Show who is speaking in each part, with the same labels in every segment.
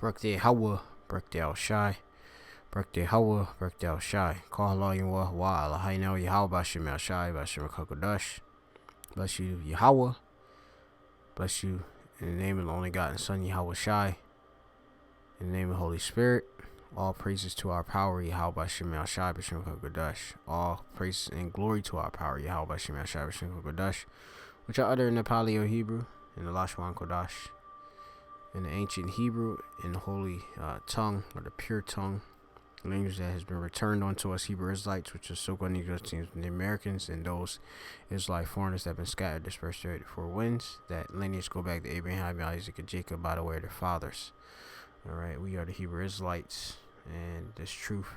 Speaker 1: Birthday Hawa, birthday Al Shai, birthday Hawa, birthday Al Shai. Call Allah wa Eloheinu Yahweh Bashim Al Shai, Bashim Kakodash. Bless you, Yahweh. Bless you in the name of the only God and Son, Yahweh Shai. In the name of the Holy Spirit. All praises to our power, Yahweh Bashim Al Shai, Bashim Kakodash. All praises and glory to our power, Yahweh Bashim Al Shai, Bashim Kakodash. Which are uttered in the Paleo Hebrew, in the Lashwan Kodash, in the ancient Hebrew, in the holy tongue, or the pure tongue, language that has been returned unto us Hebrew Israelites, which is so called Negroes, the Americans, and those Israelite foreigners that have been scattered, dispersed through the four winds. That lineage go back to Abraham, Isaac, and Jacob by the way of their fathers. All right, we are the Hebrew Israelites, and this truth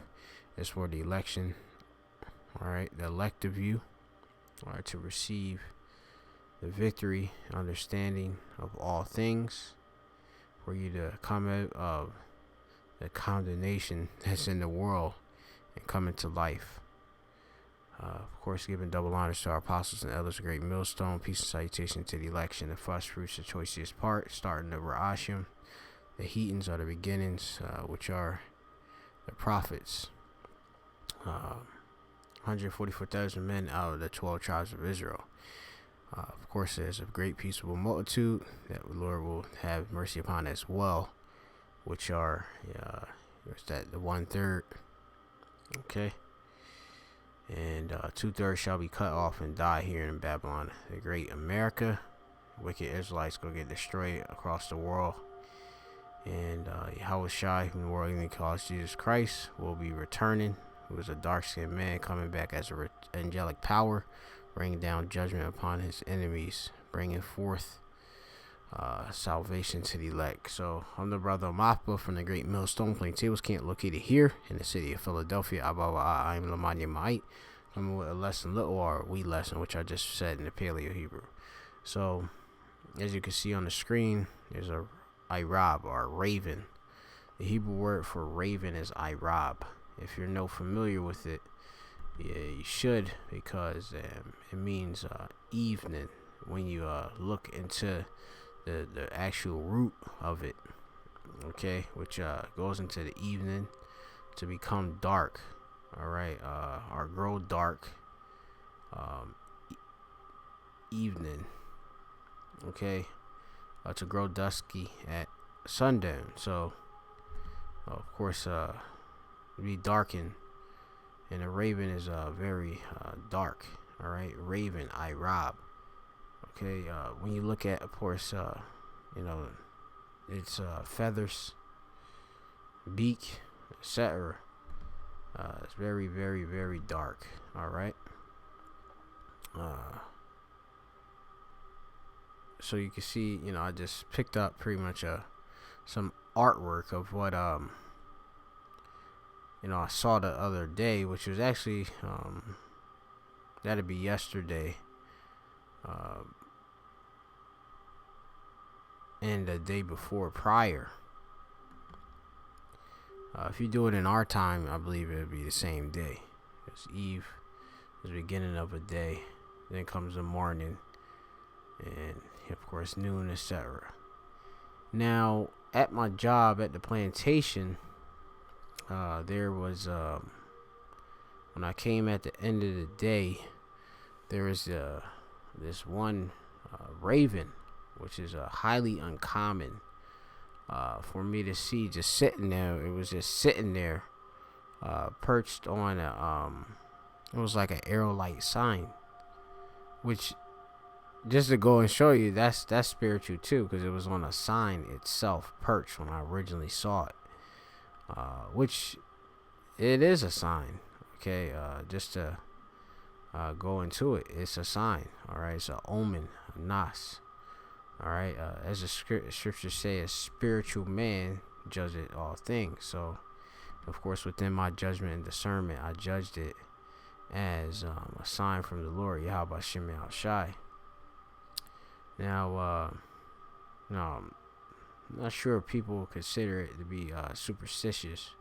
Speaker 1: is for the election. All right, the elect of you are to receive the victory, understanding of all things, for you to come out of the condemnation that's in the world and come into life. Of course, giving double honors to our apostles and elders, great millstone, peace and salutation to the election, the first fruits, the choicest part, starting the Ra'ashim. The Heatons are the beginnings, which are the prophets. 144,000 men out of the 12 tribes of Israel. Of course, there's a great peaceable multitude that the Lord will have mercy upon as well, which are the 1/3, okay, and 2/3 shall be cut off and die here in Babylon, the great America. Wicked Israelites go get destroyed across the world, and Yahweh Shai, whom the world even calls Jesus Christ, will be returning, who is a dark-skinned man coming back as an angelic power, bringing down judgment upon his enemies, bringing forth salvation to the elect. So I'm the brother Mappa from the Great Millstone. PLAINTABLES camp located here in the city of Philadelphia. I am Lamanya Ma'it, coming with a lesson, little or wee lesson, which I just said in the Paleo Hebrew. So as you can see on the screen, there's a Irab, or raven. The Hebrew word for raven is Irab. If you're no familiar with it, yeah, you should, because it means evening. When you look into the actual root of it, okay, which goes into the evening to become dark, all right, or grow dark, evening, okay, to grow dusky at sundown. So, of course, be darkened. And a raven is very dark. All right, raven, Irab. Okay, when you look at, of course, its feathers, beak, etc. It's very, very, very dark. All right. So you can see, I just picked up pretty much some artwork of what I saw the other day, which was actually that'd be yesterday, and the day before prior. If you do it in our time, I believe it'd be the same day. It's eve, it's the beginning of a day, then comes the morning, and of course noon, etc. Now, at my job at the plantation, there was when I came at the end of the day, there was this one raven, which is highly uncommon for me to see, just sitting there. It was just sitting there, perched on it was like an aerolite sign, which, just to go and show you, that's spiritual too, because it was on a sign itself, perched, when I originally saw it. Which it is a sign, okay, just to go into it, it's a sign, all right, it's an omen, a nas, all right, as the scriptures say, a spiritual man judges all things. So, of course, within my judgment and discernment, I judged it as a sign from the Lord, Yahweh Shem Al Shai. Now, I'm not sure if people consider it to be superstitious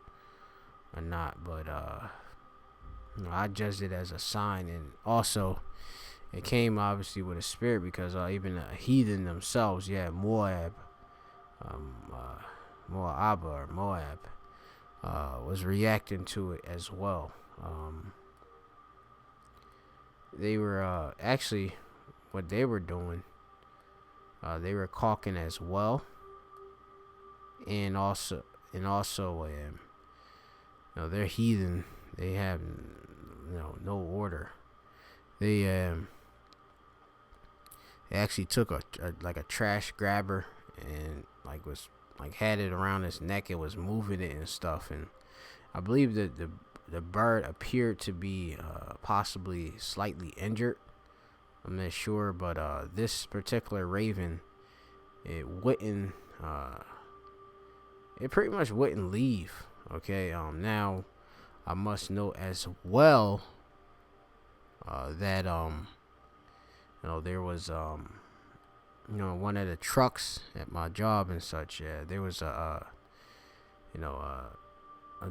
Speaker 1: or not, but I judged it as a sign, and also it came obviously with a spirit, because even the heathen themselves, Moab, Moab, was reacting to it as well. They were actually what they were doing. They were caulking as well, and also they're heathen. They have no order. They actually took a trash grabber and had it around his neck. It was moving it and stuff, and I believe that the bird appeared to be possibly slightly injured. I'm not sure, but this particular raven, it pretty much wouldn't leave. Okay, now I must note as well that there was one of the trucks at my job and such. There was a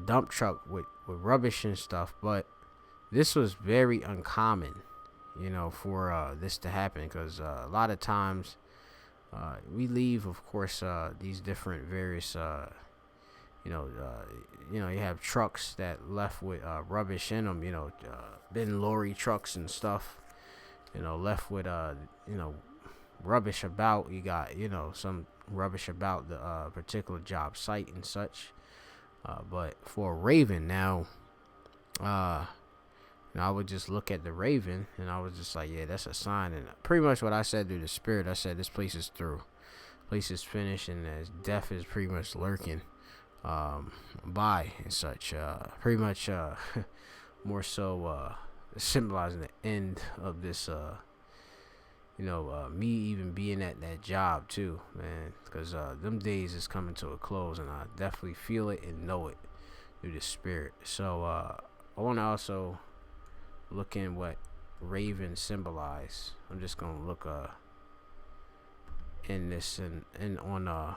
Speaker 1: dump truck with rubbish and stuff, but this was very uncommon, for this to happen, because a lot of times we leave, of course, these different various you have trucks that left with rubbish in them, bin lorry trucks and stuff, left with rubbish about. You got some rubbish about the particular job site and such. But for a raven now, I would just look at the raven and I was just like, yeah, that's a sign. And pretty much what I said through the spirit, I said this place is through, place is finished, and as death is pretty much lurking by and such. Pretty much more so symbolizing the end of this me even being at that job too, man, because them days is coming to a close, and I definitely feel it and know it through the spirit. So I want to also look in what raven symbolize. I'm just gonna look in this and on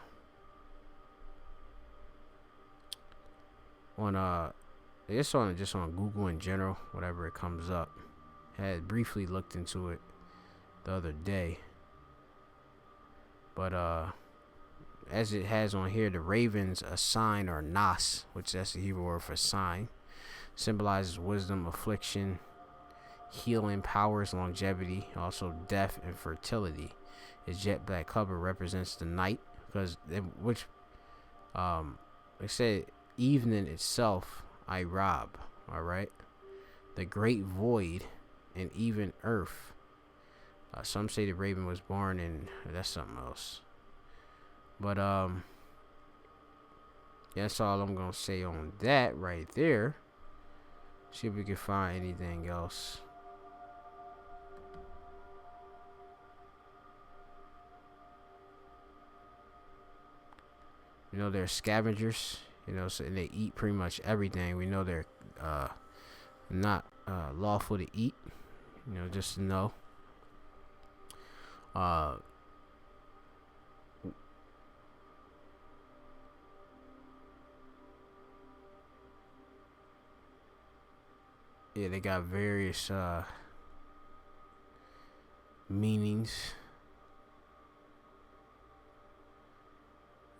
Speaker 1: just on Google in general, whatever it comes up. Had briefly looked into it the other day, but as it has on here, the raven's a sign, or nas, which that's the Hebrew word for sign, symbolizes wisdom, affliction, healing, powers, longevity, also death and fertility. Its jet black cover represents the night, because they said evening itself I rob. All right, the great void and even earth. Some say the raven was born in, that's something else. But that's all I'm gonna say on that right there. See if we can find anything else. They're scavengers, so they eat pretty much everything. We know they're not lawful to eat, just to know. Yeah, they got various meanings.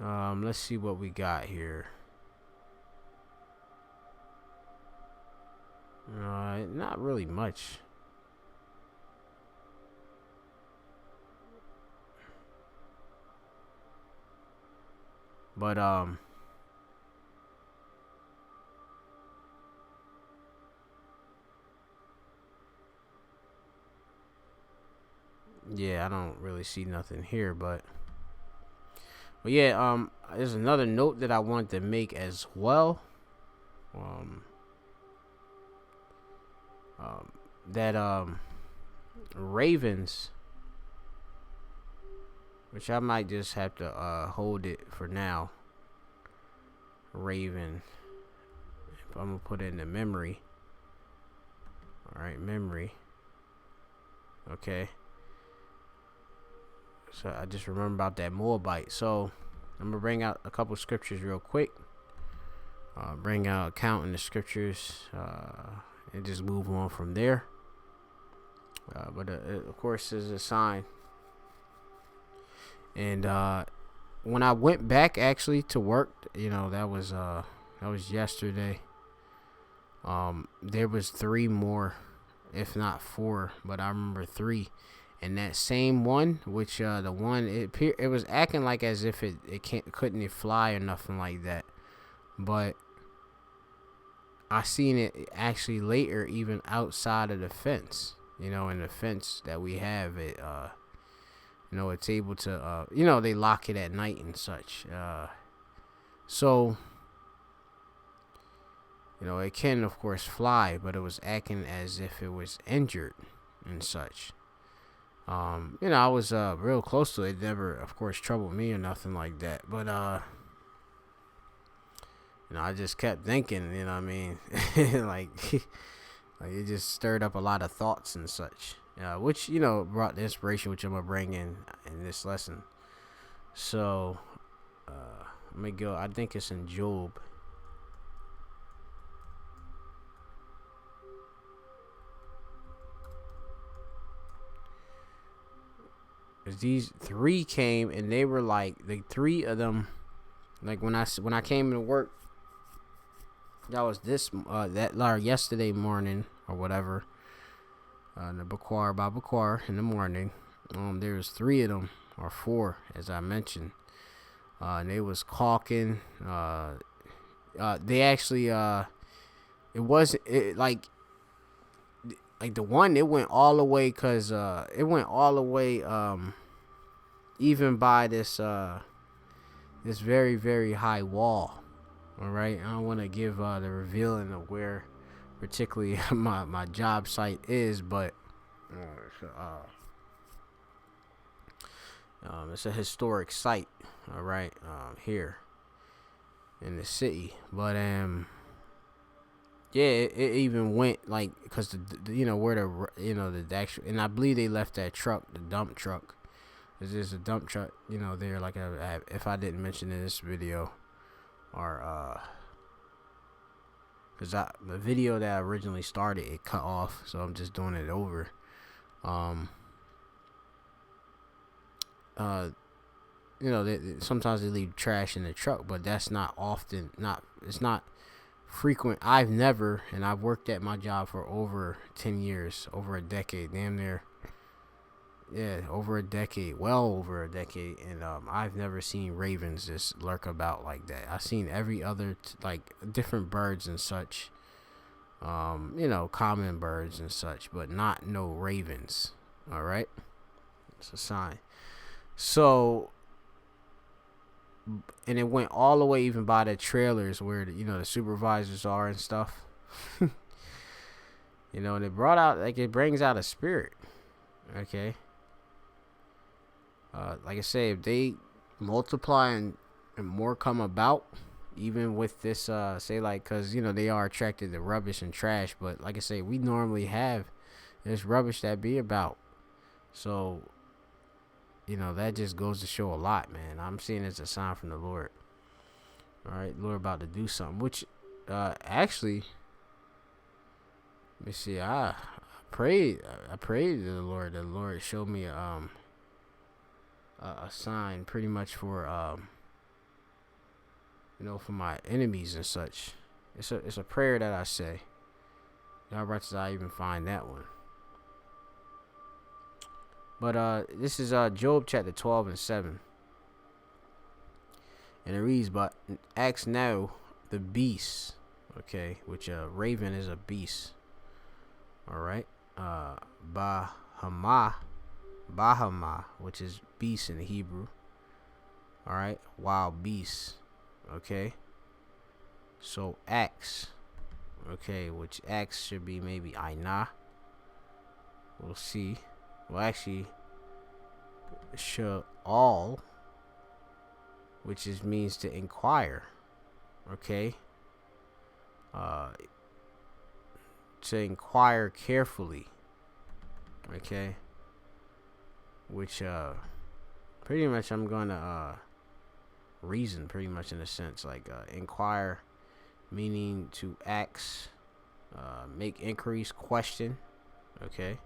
Speaker 1: Let's see what we got here. Not really much. But yeah, I don't really see nothing here, but yeah, there's another note that I wanted to make as well. That ravens, which I might just have to hold it for now. Raven, if I'm gonna put it in the memory. All right, memory. Okay. So I just remember about that Moabite. So I'm gonna bring out a couple scriptures real quick. Bring out a count in the scriptures, and just move on from there. But of course, is a sign. And when I went back actually to work, that was yesterday. There was three more, if not four, but I remember three. And that same one, which the one it was acting like as if it couldn't fly or nothing like that, but I seen it actually later, even outside of the fence. In the fence that we have, it's able to, they lock it at night and such. So, it can of course fly, but it was acting as if it was injured and such. I was real close to it. It never, of course, troubled me or nothing like that. But I just kept thinking, what I mean, like it just stirred up a lot of thoughts and such, which brought the inspiration which I'm gonna bring in this lesson. So let me go. I think it's in Job. These three came, and they were like the three of them. Like when I came to work, that was yesterday morning or whatever. The Bakwar in the morning. There was three of them or four, as I mentioned. And they was caulking. They actually it wasn't like the one, it went all the way, cause it went all the way even by this very, very high wall. All right, I don't want to give the revealing of where particularly my job site is, but it's a historic site. All right, here in the city, but yeah, it even went like, because where the actual, and I believe they left that truck, the dump truck. There's just a dump truck, there, like if I didn't mention in this video, or because the video that I originally started, it cut off, so I'm just doing it over. Sometimes they leave trash in the truck, but that's not often. It's not frequent. I've worked at my job for over 10 years, over a decade, damn near. Yeah, over a decade, well over a decade, and I've never seen ravens just lurk about like that. I've seen every other like different birds and such, common birds and such, but not no ravens. All right, it's a sign. So, and it went all the way even by the trailers where the supervisors are and stuff. And it brought out, like, it brings out a spirit. Okay. Like I say, if they multiply and more come about, even with this, say, like, because they are attracted to rubbish and trash, but like I say, we normally have this rubbish that be about. So that just goes to show a lot, man. I'm seeing it as a sign from the Lord. All right, Lord about to do something, which actually, let me see. I prayed to the Lord. The Lord showed me a sign, pretty much for for my enemies and such. It's a prayer that I say. How much did I even find that one? But this is Job chapter 12 and 7. And it reads, "But ask now the beast," okay, which raven is a beast. All right. Bahama, which is beast in Hebrew. All right, wild beasts. Okay. So axe, okay, which axe should be maybe Aina. We'll see. Well, actually, all, which means to inquire. Okay. To inquire carefully. Okay. Which pretty much I'm gonna reason, pretty much, in a sense, like inquire, meaning to ask, make inquiries, question. Okay.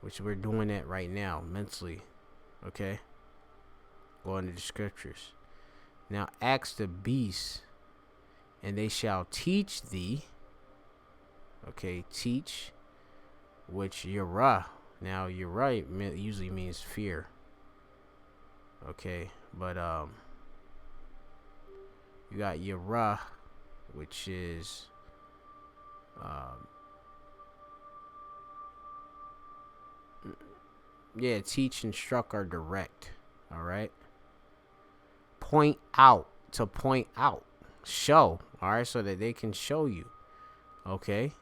Speaker 1: Which we're doing that right now mentally. Okay. Going to the scriptures. Now ask the beasts, and they shall teach thee. Okay, teach, which Yirah. Now Yirah usually means fear. Okay, but you got Yirah, which is teach, instruct, or direct. All right. Point out, to point out, show. All right, so that they can show you. Okay.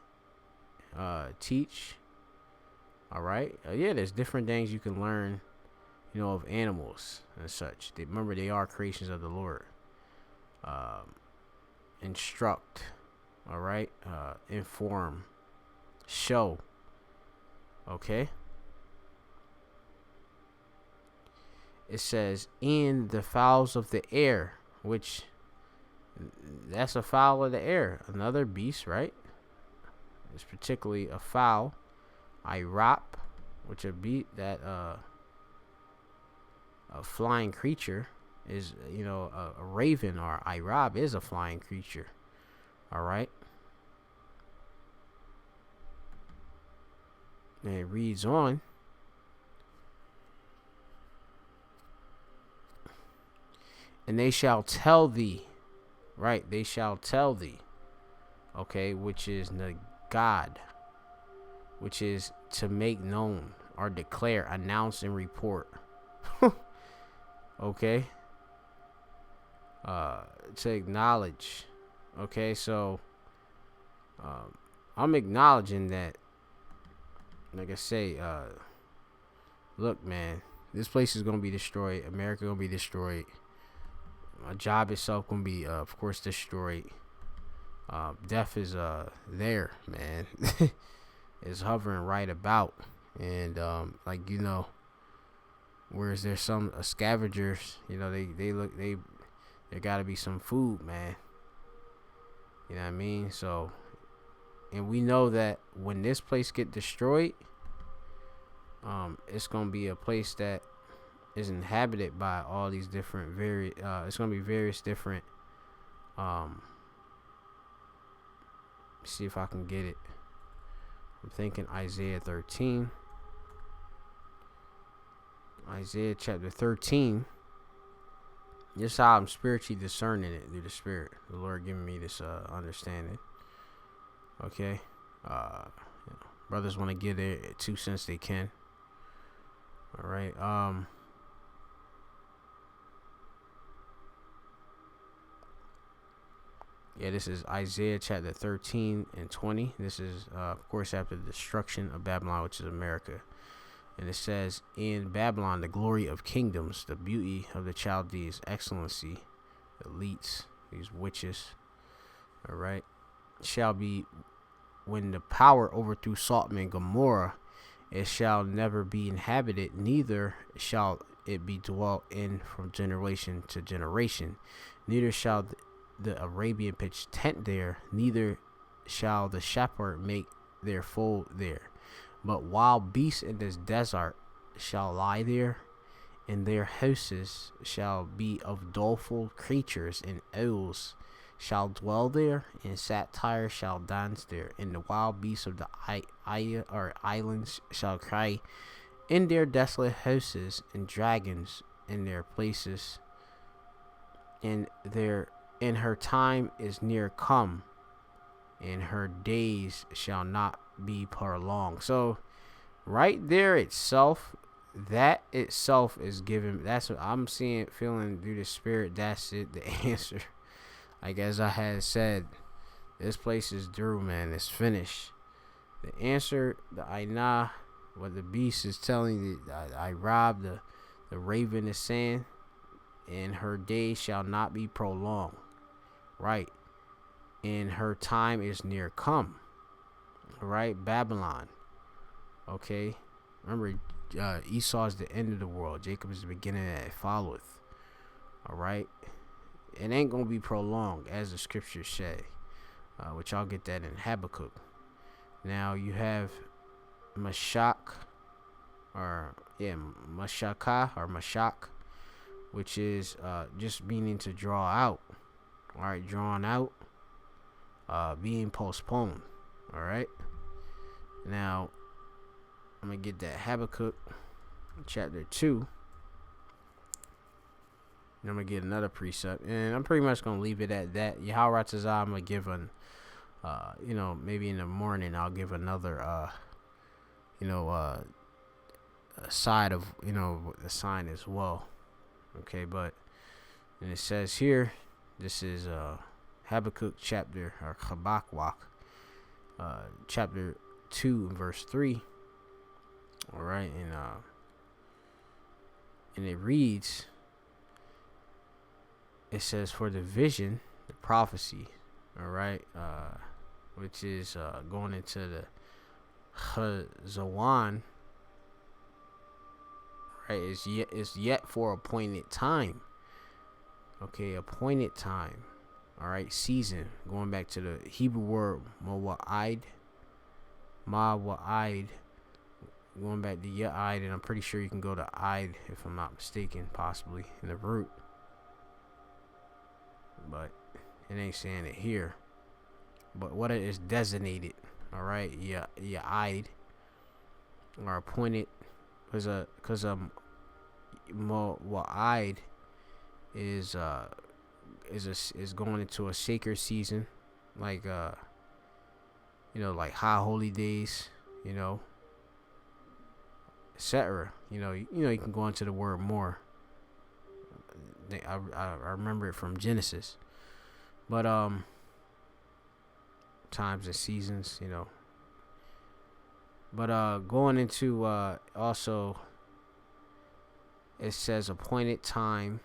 Speaker 1: Teach. All right. There's different things you can learn, of animals and such. Remember, they are creations of the Lord. Instruct. All right. Inform. Show. Okay. It says, in the fowls of the air, which that's a fowl of the air, another beast, right? It's particularly a fowl. Irap, which a flying creature is, a raven, or Irab is a flying creature. All right. And it reads on. And they shall tell thee, right? They shall tell thee, okay, which is the God, which is to make known or declare, announce, and report. Okay. To acknowledge. Okay, so I'm acknowledging that, like I say, look, man, this place is gonna be destroyed. America gonna be destroyed. My job itself gonna be, of course, destroyed. Death is there, man. It's hovering right about, and whereas there's some scavengers, there gotta be some food, man. You know what I mean? So, and we know that when this place get destroyed, it's gonna be a place that is inhabited by all these different it's gonna be various different see if I can get it. I'm thinking Isaiah 13. Isaiah chapter 13. This is how I'm spiritually discerning it through the Spirit. The Lord giving me this understanding. Okay. Brothers want to give their 2 cents, they can. All right. This is Isaiah chapter 13 and 20. This is, of course, after the destruction of Babylon, which is America. And it says, in Babylon, the glory of kingdoms, the beauty of the Chaldees, excellency, elites, these witches, all right, shall be when the power overthrew Sodom and Gomorrah, it shall never be inhabited, neither shall it be dwelt in from generation to generation, neither shall the Arabian pitch tent there, neither shall the shepherd make their fold there. But wild beasts in this desert shall lie there, and their houses shall be of doleful creatures, and owls shall dwell there, and satyrs shall dance there, and the wild beasts of the islands shall cry in their desolate houses, and dragons in their places, and her time is near come, and her days shall not be prolonged. So right there itself, that itself is given. That's what I'm feeling through the Spirit. That's it, the answer. Like as I had said, this place is through, man. It's finished. The answer, the Ainah, what the beast is telling you, I robbed the raven is saying, and her days shall not be prolonged. Right. And her time is near come. Right. Babylon. Okay. Remember, Esau is the end of the world. Jacob is the beginning that it followeth. All right. It ain't going to be prolonged, as the scriptures say. Which I'll get that in Habakkuk. Now you have Mashak, or Mashakah, or Mashak, which is just meaning to draw out. All right, drawn out, being postponed. All right. Now, I'm going to get that Habakkuk chapter 2. And I'm going to get another precept. And I'm pretty much going to leave it at that. Yahweh Tazah, I'm going to give maybe in the morning I'll give another, a side of, the sign as well. Okay, and it says here, this is Habakkuk chapter, or Habakkuk, chapter 2, verse 3. All right, and it reads, it says, for the vision, the prophecy, all right, which is going into the Chazawan, right, is yet for appointed time. Okay, appointed time. All right, season. Going back to the Hebrew word mawa'id, going back to ya'id, and I'm pretty sure you can go to id if I'm not mistaken, possibly in the root, but it ain't saying it here. But what it is designated, all right, ya'id, or appointed, because mawa'id is going into a sacred season, like like high holy days, etc. You can go into the word more. I remember it from Genesis, but times and seasons, but going into also, it says appointed time,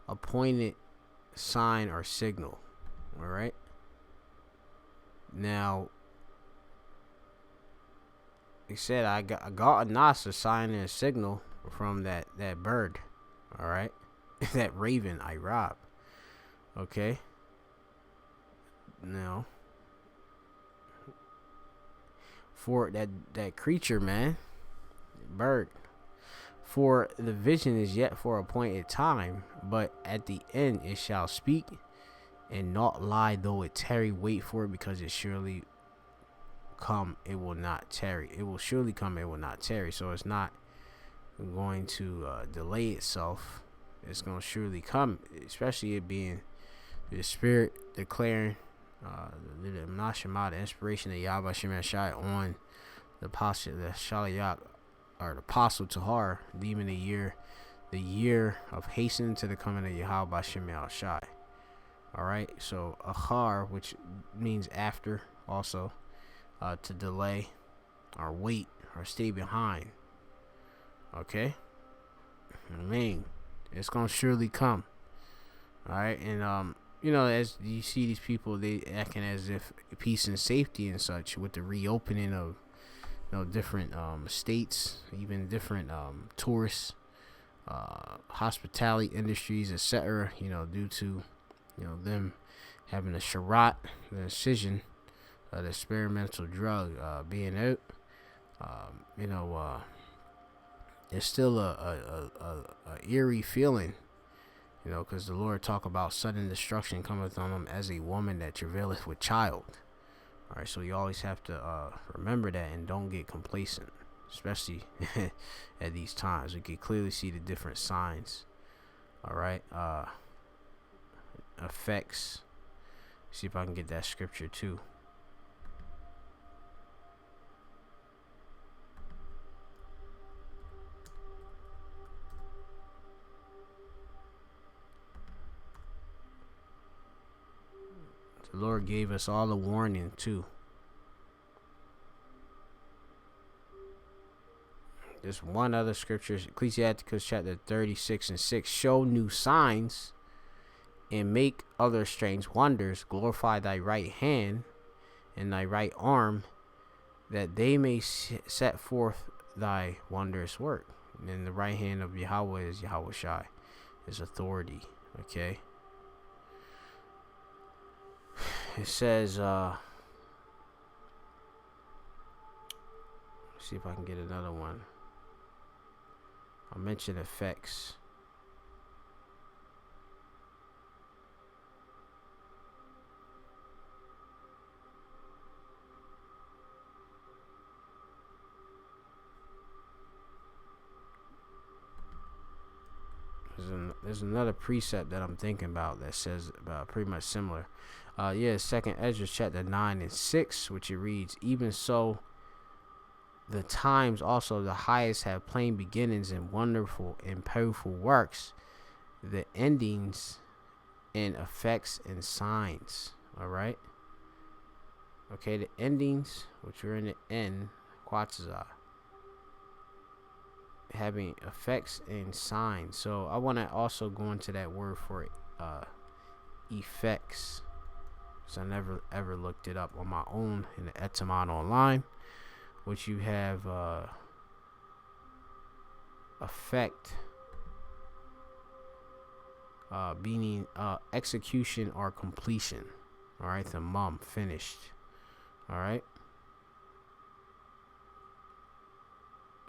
Speaker 1: appointed sign or signal. All right, now he said I got a nas, a sign and a signal from that bird. All right, that raven I robbed. Okay, now for that creature, man, bird, for the vision is yet for appointed time, but at the end it shall speak and not lie, though it tarry. Wait for it, because it surely come, it will not tarry. It will surely come, it will not tarry. So it's not going to delay itself. It's going to surely come, especially it being the Spirit declaring the inspiration of Yahweh Shem Shai on the apostle, the Shaliach, or the apostle Tahar, even the year of hastening to the coming of Yahweh Shem Shai. All right, so Ahar, which means after, also to delay or wait or stay behind. Okay, I mean, it's gonna surely come. All right, and as you see these people, they acting as if peace and safety and such, with the reopening of different states, even different tourist hospitality industries, etc. Due to them having a sharat, the incision, the experimental drug being out. It's still a eerie feeling, because the Lord talk about sudden destruction cometh on them as a woman that travaileth with child. All right, so you always have to remember that and don't get complacent, especially at these times. We can clearly see the different signs. All right, effects. See if I can get that scripture too. The Lord gave us all a warning too. There's one other scripture, Ecclesiasticus chapter 36:6. Show new signs and make other strange wonders. Glorify thy right hand and thy right arm, that they may set forth thy wondrous work. And the right hand of Yahweh is Yahweh Shai, his authority. Okay. It says, see if I can get another one. I'll mention effects. There's another precept that I'm thinking about that says pretty much similar. Second Ezra chapter 9 and 6, which it reads, even so the times also the highest have plain beginnings and wonderful and powerful works, the endings and effects and signs. All right. Okay, the endings, which are in the end, quatzah, having effects and signs. So I want to also go into that word for effects. So I never ever looked it up on my own in the etymon online, which you have effect meaning execution or completion. All right, the mum finished. All right.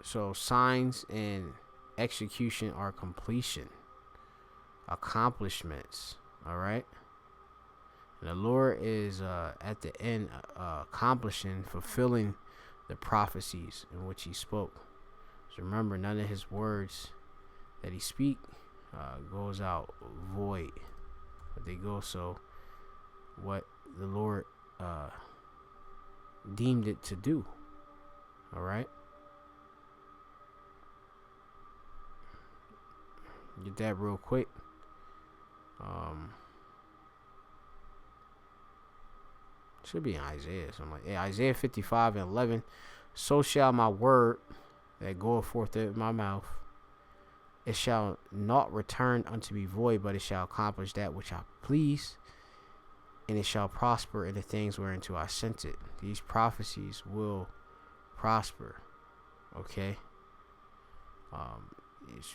Speaker 1: So signs and execution or completion, accomplishments. All right. And the Lord is at the end accomplishing, fulfilling the prophecies in which he spoke. So remember, none of his words that he speak goes out void, but they go so what the Lord deemed it to do. All right. Get that real quick. Should be in Isaiah. So I'm like, Isaiah 55 and 11. So shall my word that goeth forth out of my mouth, it shall not return unto me void, but it shall accomplish that which I please, and it shall prosper in the things whereunto I sent it. These prophecies will prosper. Okay.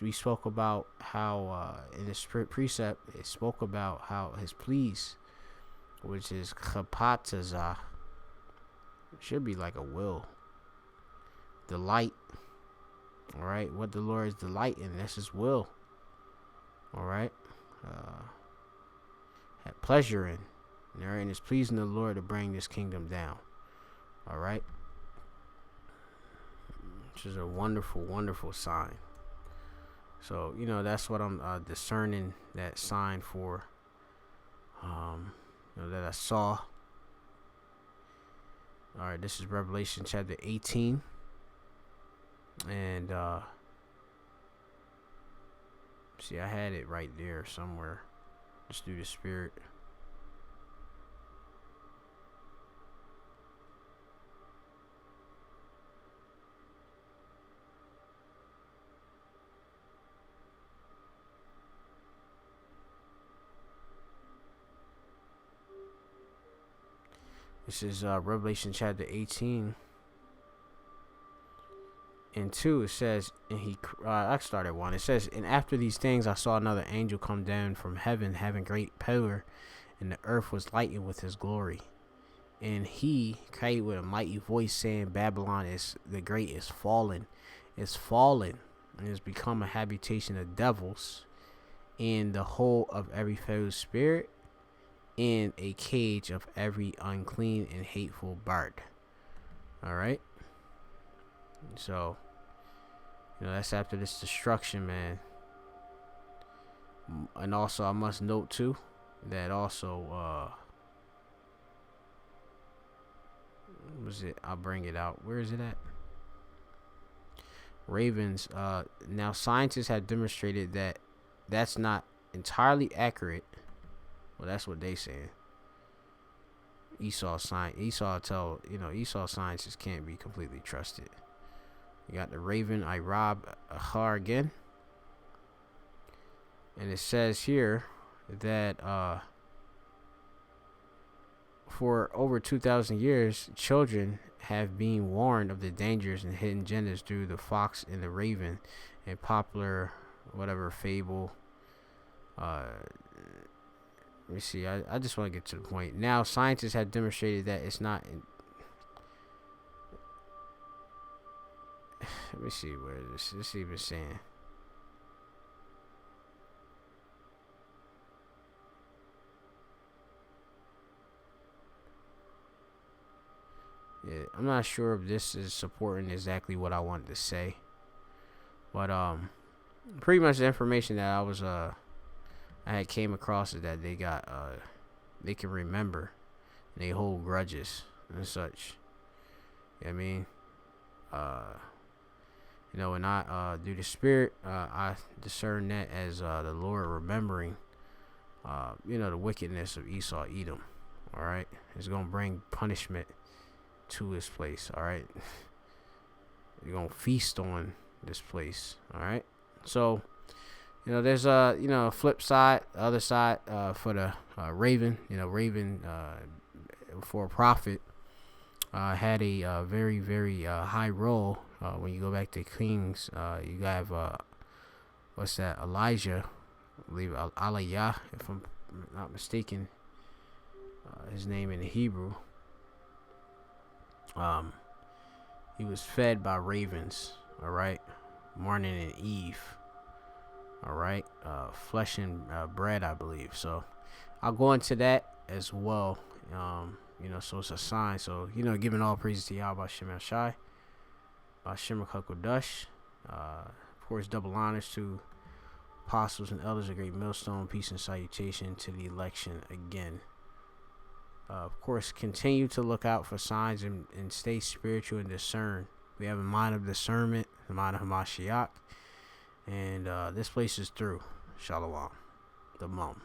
Speaker 1: We spoke about how in this precept it spoke about how his pleas, which is chapatazah, should be like a will, delight. All right, what the Lord is delight in, that's his will. All right, had pleasure in, all right, and it's pleasing the Lord to bring this kingdom down. All right, which is a wonderful, wonderful sign. So, that's what I'm discerning that sign for, that I saw. All right, this is Revelation chapter 18. And, see, I had it right there somewhere. Just through the Spirit. This is Revelation chapter 18 and 2. It says, and I started 1. It says, and after these things I saw another angel come down from heaven, having great power, and the earth was lightened with his glory. And he cried with a mighty voice, saying, Babylon is the great is fallen, and is become a habitation of devils, and the whole of every foul spirit, and a cage of every unclean and hateful bird. All right. So, that's after this destruction, man. And also, I must note too that also, was it? I'll bring it out. Where is it at? Ravens. Now scientists have demonstrated that that's not entirely accurate. Well, that's what they saying. Esau scientists can't be completely trusted. You got the Raven Irab Ahar again. And it says here that for over 2,000 years, children have been warned of the dangers and hidden genders through the fox and the raven and popular whatever fable. Let me see. I just want to get to the point. Now, scientists have demonstrated that it's not. Let me see where this is even saying. Yeah, I'm not sure if this is supporting exactly what I wanted to say, but pretty much the information that I had came across is that they can remember, and they hold grudges and such. You know what I mean? And I do the spirit, I discern that as the Lord remembering, the wickedness of Esau, Edom. All right, it's gonna bring punishment to this place. All right, you're gonna feast on this place. All right, so there's a flip side, the other side for the Raven. Raven for a prophet had a very very high role. When you go back to Kings, you have what's that? Elijah, I believe Aliyah, if I'm not mistaken, his name in the Hebrew. He was fed by ravens. All right, morning and eve. All right, flesh and bread, I believe. So I'll go into that as well. So it's a sign. So giving all praises to Yahweh Shem Shai, Shem Hakodash. Of course, double honors to apostles and elders of Great Millstone. Peace and salutation to the election again. Of course, continue to look out for signs and stay spiritual and discern. We have a mind of discernment, the mind of Hamashiach. And this place is through. Shalom. The Mum.